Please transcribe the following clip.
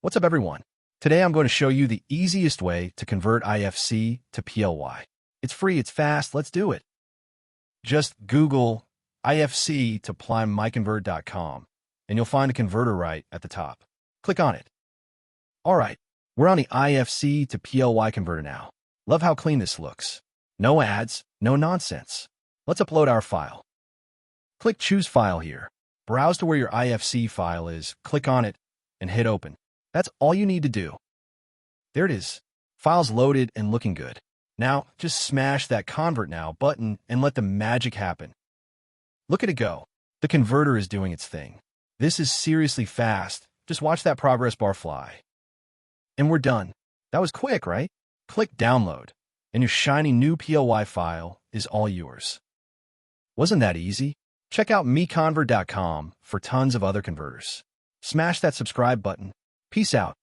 What's up, everyone? Today I'm going to show you the easiest way to convert IFC to PLY. It's free, it's fast, let's do it. Just Google IFC to MiConvert.com and you'll find a converter right at the top. Click on it. Alright, we're on the IFC to PLY converter now. Love how clean this looks. No ads, no nonsense. Let's upload our file. Click Choose File here. Browse to where your IFC file is, click on it, and hit Open. That's all you need to do. There it is. File's loaded and looking good. Now, just smash that Convert Now button and let the magic happen. Look at it go. The converter is doing its thing. This is seriously fast. Just watch that progress bar fly. And we're done. That was quick, right? Click Download, and your shiny new PLY file is all yours. Wasn't that easy? Check out MiConvert.com for tons of other converters. Smash that subscribe button. Peace out.